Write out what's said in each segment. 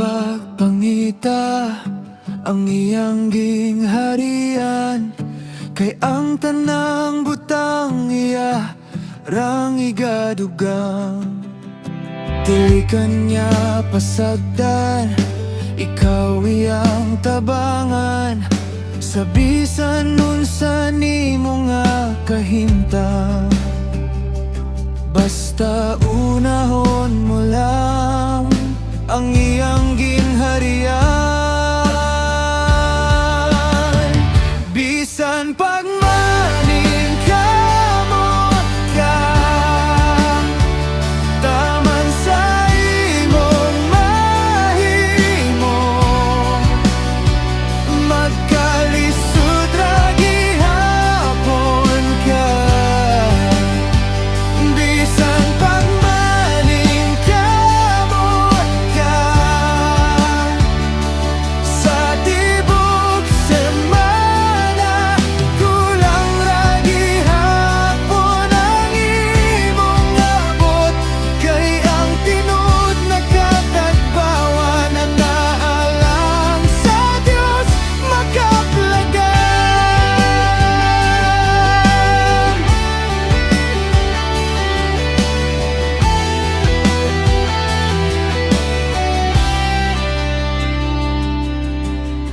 pagpangita ang iyang gingharian, kay ang tanang butang iya rang igadugang. Dili kanya pasagdan, ikaw iyang tabangan, sa bisan unsa nimo nga kahimtang. Basta unahon mo lang ang iyang gingharian. Bisan pagmaning kamot ka, taman sa imong mahimo, magkalisod ra gihapon ka. Bisan pagmaning kamot ka, sa tibok semana, kulang ra gihapon ang imong abot, kay ang tinud nakatagbawan na naalang sa Dios makaplagan.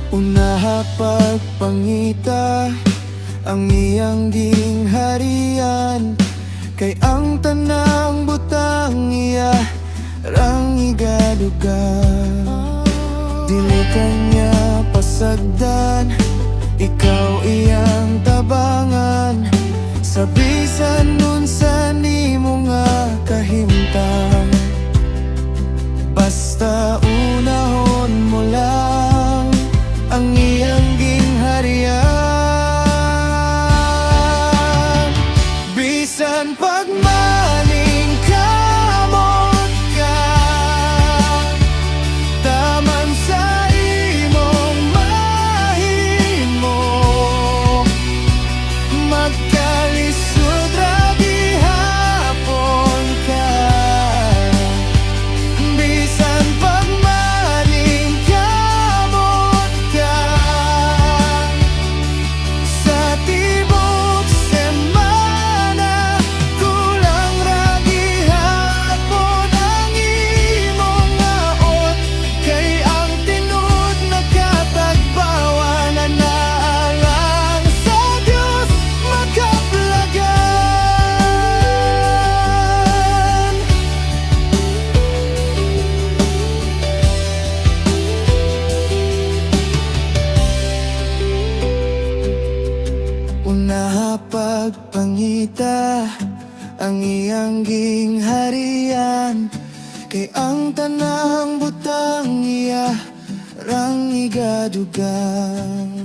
Unaha pagpangita ang iyang gingharian, kay ang tanang butang iya rang igadugang. Dili kanya pasagdan, ikaw iyang tabangan, sa bisan unsa nimo nga kahimtang. Basta unahon mo lang ang iyang gingharian. Bisan pagmaning kamot ka, taman sa imong mahimo, magkalisod ra gihapon ka. Bisan pagmaning kamot ka, sa tibok semana, kulang ra gihapon ang imong aot, kay ang tinud nakatagbawan na naalang sa Dios makaplagan. Unaha pagpangita ang iyang gingharian, kay ang tanang butang iya rang igadugang.